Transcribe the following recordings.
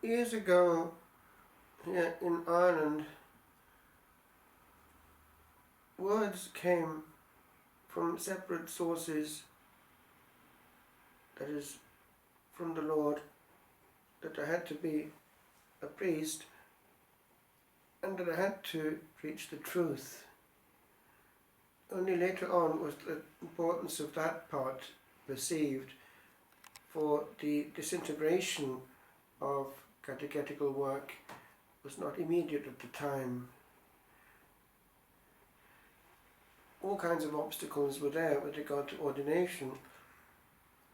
Years ago, here in Ireland, words came from separate sources, that is, from the Lord, that I had to be a priest and that I had to preach the truth. Only later on was the importance of that part perceived, for the disintegration of catechetical work was not immediate at the time. All kinds of obstacles were there with regard to ordination,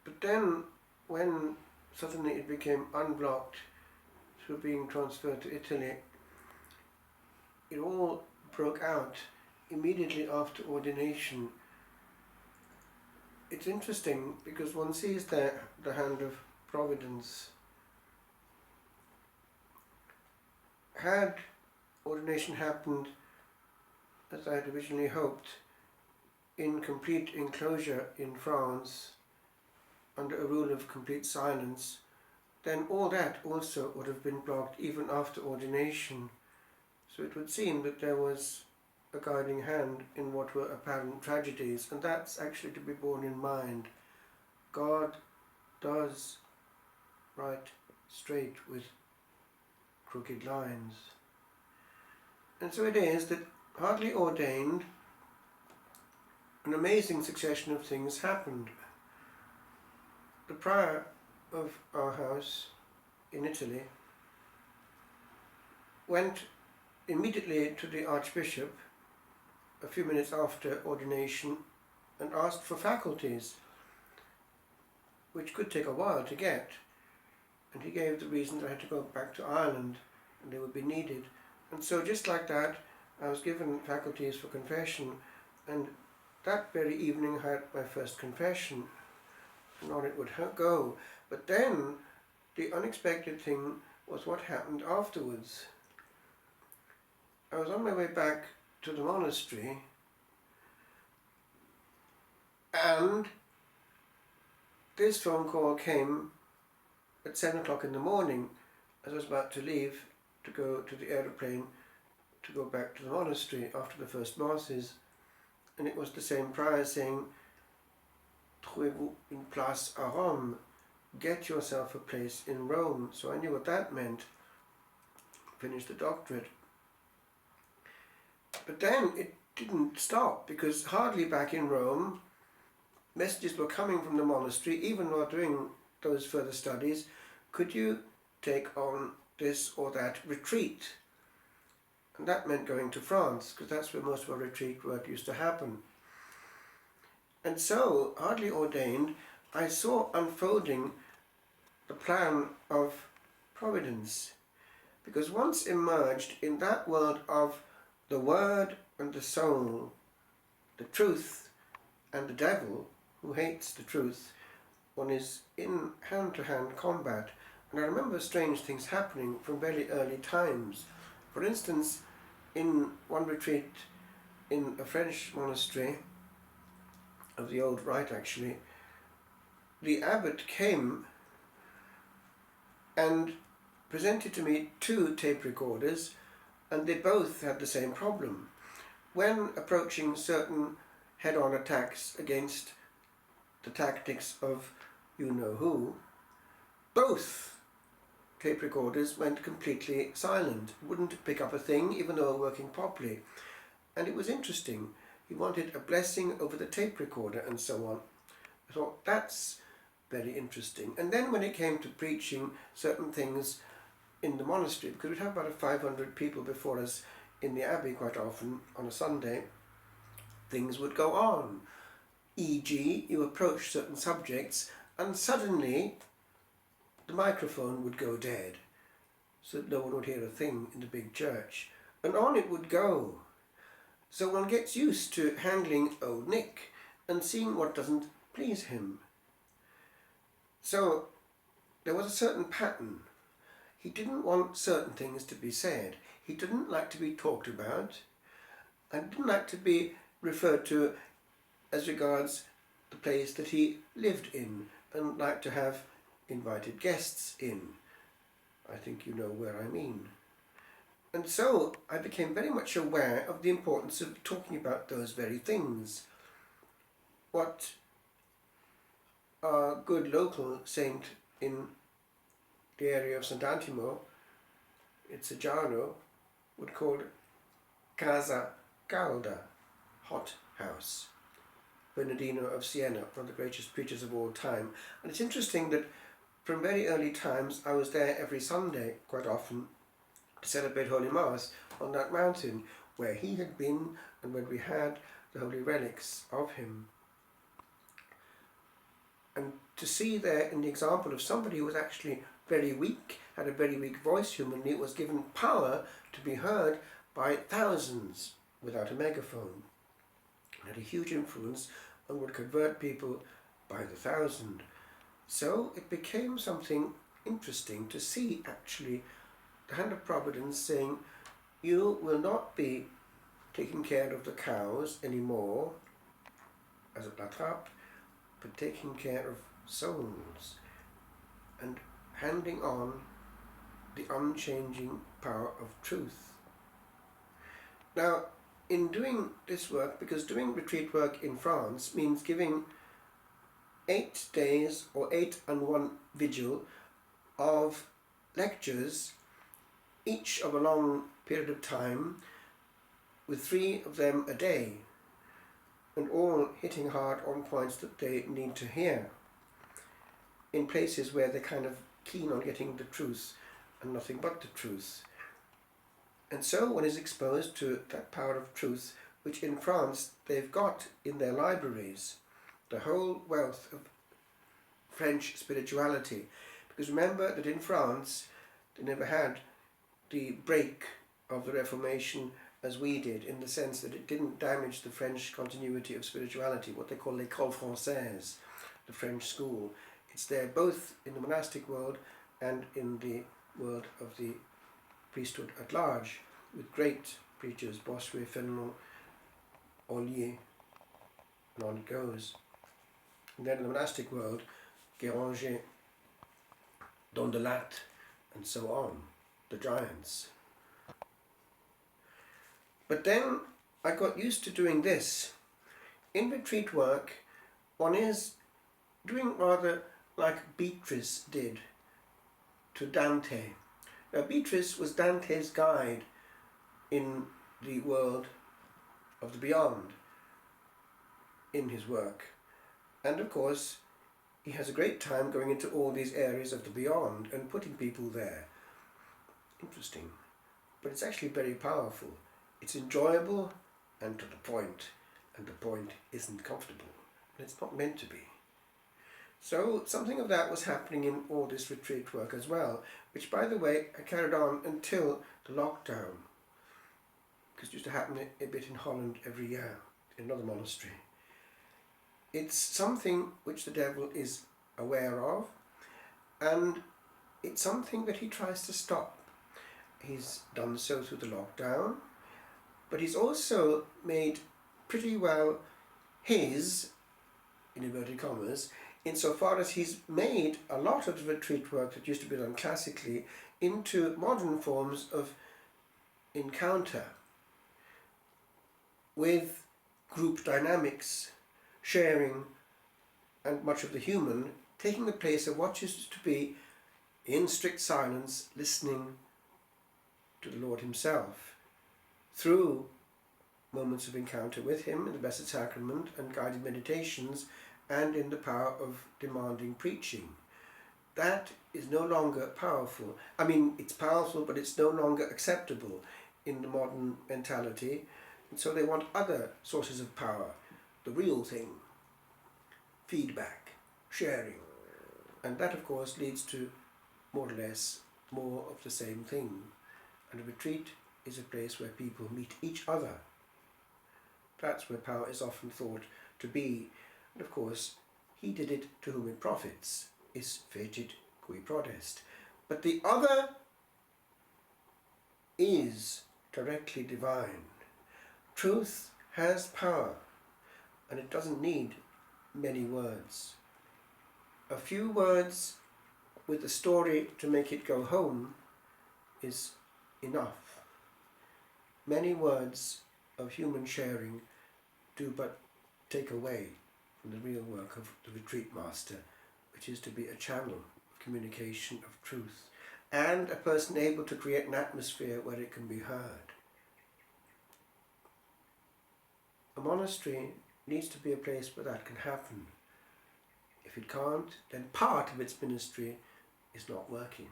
but then when suddenly it became unblocked through being transferred to Italy, it all broke out immediately after ordination. It's interesting because one sees there the hand of providence. Had ordination happened, as I had originally hoped, in complete enclosure in France, under a rule of complete silence, then all that also would have been blocked even after ordination. So it would seem that there was a guiding hand in what were apparent tragedies, and that's actually to be borne in mind. God does write straight with crooked lines. And so it is that, hardly ordained, an amazing succession of things happened. The prior of our house in Italy went immediately to the Archbishop a few minutes after ordination and asked for faculties, which could take a while to get, and he gave the reason that I had to go back to Ireland and they would be needed. And so just like that, I was given faculties for confession, and that very evening I had my first confession, and on it would go. But then the unexpected thing was what happened afterwards. I was on my way back to the monastery, and this phone call came at 7 o'clock in the morning as I was about to leave to go to the aeroplane to go back to the monastery after the first masses, and it was the same prior saying, "Trouvez-vous une place à Rome?" Get yourself a place in Rome. So I knew what that meant. Finished the doctorate. But then it didn't stop, because hardly back in Rome, messages were coming from the monastery, even while doing those further studies. Could you take on this or that retreat? And that meant going to France, because that's where most of our retreat work used to happen. And so, hardly ordained, I saw unfolding the plan of providence. Because once emerged in that world of the Word and the soul, the truth and the devil, who hates the truth, one is in hand-to-hand combat. And I remember strange things happening from very early times. For instance, in one retreat in a French monastery, of the old rite actually, the abbot came and presented to me 2 tape recorders, and they both had the same problem. When approaching certain head-on attacks against the tactics of you-know-who, both tape recorders went completely silent, wouldn't pick up a thing even though they were working properly. And it was interesting. He wanted a blessing over the tape recorder and so on. I thought, that's very interesting. And then when it came to preaching certain things in the monastery, because we'd have about 500 people before us in the abbey quite often on a Sunday, things would go on. E.g., you approach certain subjects and suddenly the microphone would go dead, so that no one would hear a thing in the big church. And on it would go. So one gets used to handling old Nick and seeing what doesn't please him. So there was a certain pattern. He didn't want certain things to be said. He didn't like to be talked about, and didn't like to be referred to as regards the place that he lived in, and liked to have invited guests in. I think you know where I mean. And so I became very much aware of the importance of talking about those very things. What our good local saint in the area of St. Antimo, it's a Giano, would call Casa Calda, hot house. Bernardino of Siena, one of the greatest preachers of all time. And it's interesting that from very early times I was there every Sunday, quite often, to celebrate Holy Mass on that mountain where he had been and where we had the holy relics of him. And to see there in the example of somebody who was actually very weak, had a very weak voice humanly, was given power to be heard by thousands without a megaphone. Had a huge influence and would convert people by the thousand. So it became something interesting to see actually the hand of Providence saying, you will not be taking care of the cows anymore as a La Trappe, but taking care of souls and handing on the unchanging power of truth. Now, in doing this work, because doing retreat work in France means giving 8 days or 8 and 1 vigil of lectures, each of a long period of time, with 3 of them a day, and all hitting hard on points that they need to hear, in places where they're kind of keen on getting the truth and nothing but the truth. And so one is exposed to that power of truth, which in France they've got in their libraries, the whole wealth of French spirituality. Because remember that in France they never had the break of the Reformation as we did, in the sense that it didn't damage the French continuity of spirituality, what they call l'école française, the French school. It's there both in the monastic world and in the world of the priesthood at large, with great preachers, Bossuet, Fénelon, Ollier, and on it goes. And then in the monastic world, Guéranger, Dondelat, and so on, the giants. But then I got used to doing this. In retreat work, one is doing rather like Beatrice did to Dante. Now, Beatrice was Dante's guide in the world of the beyond in his work. And of course, he has a great time going into all these areas of the beyond and putting people there. Interesting. But it's actually very powerful. It's enjoyable and to the point isn't comfortable. And it's not meant to be. So something of that was happening in all this retreat work as well, which, by the way, I carried on until the lockdown, because it used to happen a bit in Holland every year in another monastery. It's something which the devil is aware of, and it's something that he tries to stop. He's done so through the lockdown, but he's also made pretty well his, in inverted commas, insofar as he's made a lot of the retreat work that used to be done classically into modern forms of encounter with group dynamics, sharing, and much of the human taking the place of what used to be in strict silence, listening to the Lord himself through moments of encounter with him in the Blessed Sacrament and guided meditations, and in the power of demanding preaching. That is no longer powerful. I mean, it's powerful, but it's no longer acceptable in the modern mentality. And so they want other sources of power, the real thing, feedback, sharing. And that, of course, leads to more or less more of the same thing. And a retreat is a place where people meet each other. That's where power is often thought to be. And of course, he did it to whom it profits, is fecit cui prodest. But the other is directly divine. Truth has power, and it doesn't need many words. A few words with a story to make it go home is enough. Many words of human sharing do but take away from the real work of the retreat master, which is to be a channel of communication of truth, and a person able to create an atmosphere where it can be heard. A monastery needs to be a place where that can happen. If it can't, then part of its ministry is not working.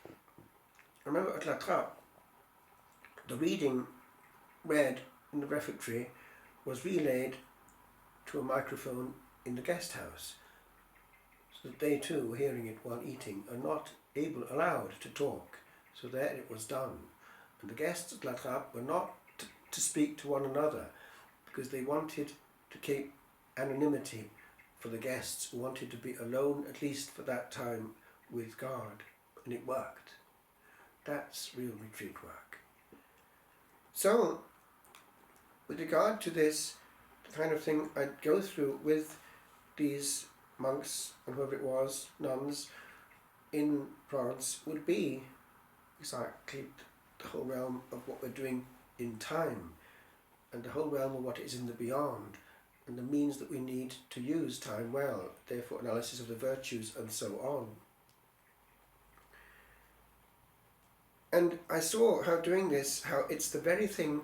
I remember at La Trappe, the reading read in the refectory was relayed to a microphone in the guest house, so that they too were hearing it while eating and not allowed to talk. So there it was done. And the guests at La Trappe were not to speak to one another, because they wanted to keep anonymity for the guests who wanted to be alone, at least for that time, with God. And it worked. That's real retreat work. So, with regard to this, the kind of thing I'd go through with these monks and whoever it was, nuns, in France would be exactly the whole realm of what we're doing in time, and the whole realm of what is in the beyond, and the means that we need to use time well, therefore analysis of the virtues and so on. And I saw how doing this, how it's the very thing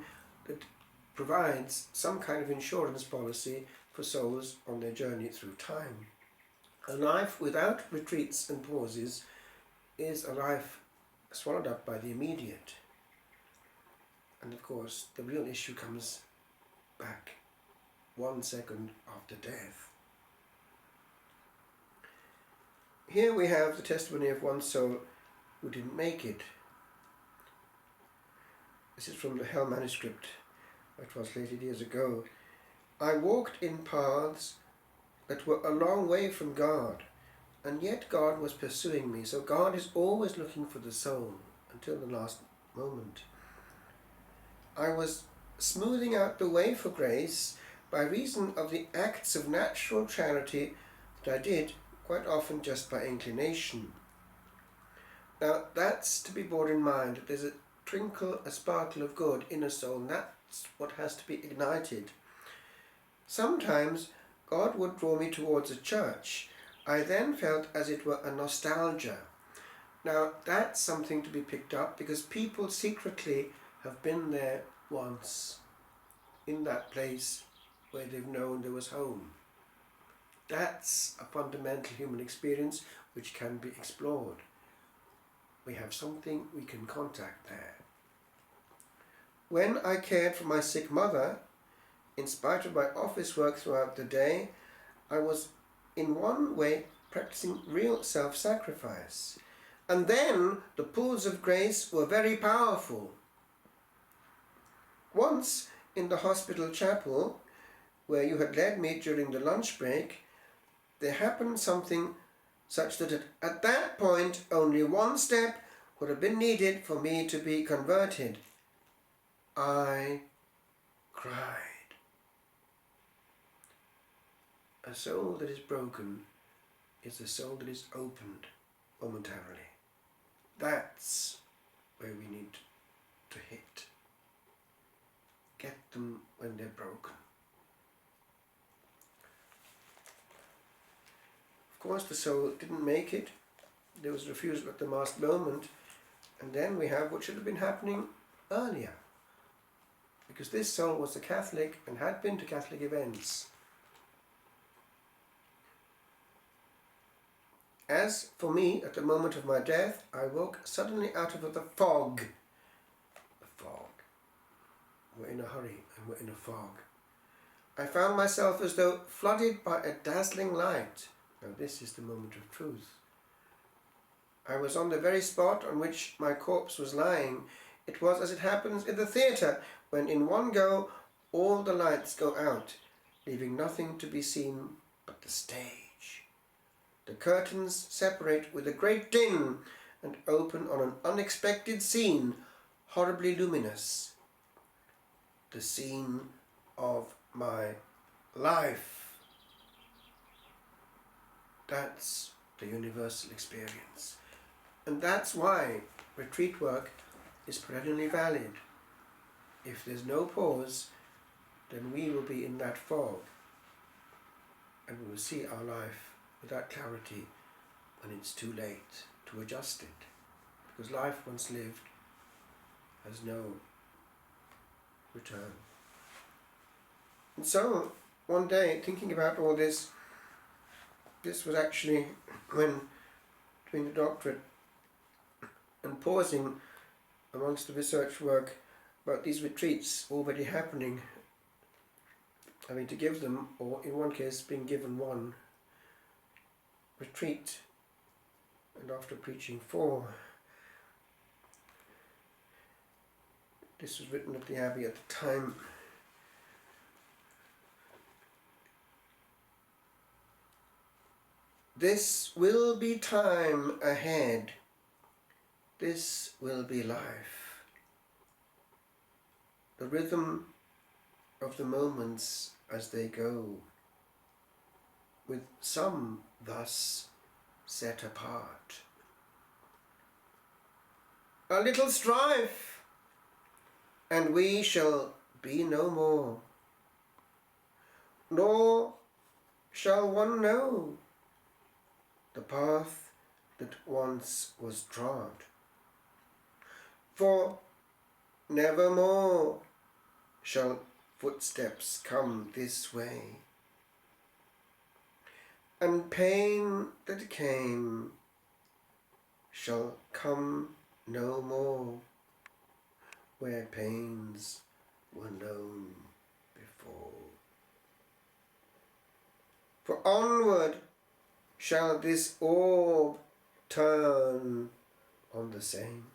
that provides some kind of insurance policy for souls on their journey through time. A life without retreats and pauses is a life swallowed up by the immediate. And of course, the real issue comes back 1 second after death. Here we have the testimony of one soul who didn't make it. This is from the Hell manuscript I translated years ago. I walked in paths that were a long way from God, and yet God was pursuing me. So God is always looking for the soul until the last moment. I was smoothing out the way for grace by reason of the acts of natural charity that I did, quite often just by inclination. Now that's to be borne in mind, that there's a twinkle, a sparkle of good in a soul, and that's what has to be ignited. Sometimes God would draw me towards a church. I then felt as it were a nostalgia. Now that's something to be picked up, because people secretly have been there once, in that place where they've known there was home. That's a fundamental human experience which can be explored. We have something we can contact there. When I cared for my sick mother, in spite of my office work throughout the day, I was in one way practicing real self-sacrifice. And then the pools of grace were very powerful. Once in the hospital chapel, where you had led me during the lunch break, there happened something such that at that point only one step would have been needed for me to be converted. I cried. A soul that is broken is a soul that is opened momentarily. That's where we need to hit. Get them when they're broken. Of course, the soul didn't make it. There was refusal at the last moment. And then we have what should have been happening earlier. Because this soul was a Catholic and had been to Catholic events. As for me, at the moment of my death, I woke suddenly out of the fog. The fog. We're in a hurry and we're in a fog. I found myself as though flooded by a dazzling light. Now this is the moment of truth. I was on the very spot on which my corpse was lying. It was as it happens in the theatre, when in one go all the lights go out, leaving nothing to be seen but the stage. The curtains separate with a great din and open on an unexpected scene, horribly luminous. The scene of my life. That's the universal experience. And that's why retreat work is perennially valid. If there's no pause, then we will be in that fog, and we will see our life without clarity when it's too late to adjust it. Because life once lived has no return. And so, one day, thinking about all this, this was actually when doing the doctorate and pausing amongst the research work about these retreats already happening, having to give them, or in one case being given one retreat, and after preaching 4. This was written at the Abbey at the time. This will be time ahead. This will be life. The rhythm of the moments as they go, with some thus set apart. A little strife, and we shall be no more, nor shall one know the path that once was trod. For nevermore shall footsteps come this way, and pain that came shall come no more, where pains were known before. For onward shall this orb turn on the same.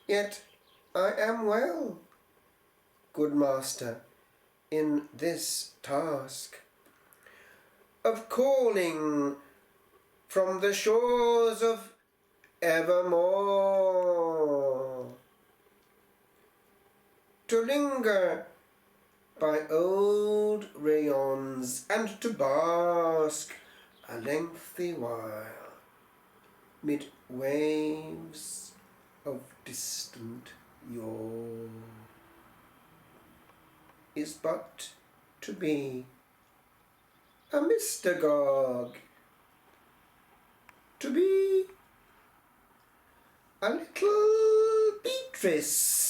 Yet I am well, good Master, in this task of calling from the shores of evermore, to linger by old rayons and to bask a lengthy while mid waves of distant yore, is but to be a mystagogue, to be a little Beatrice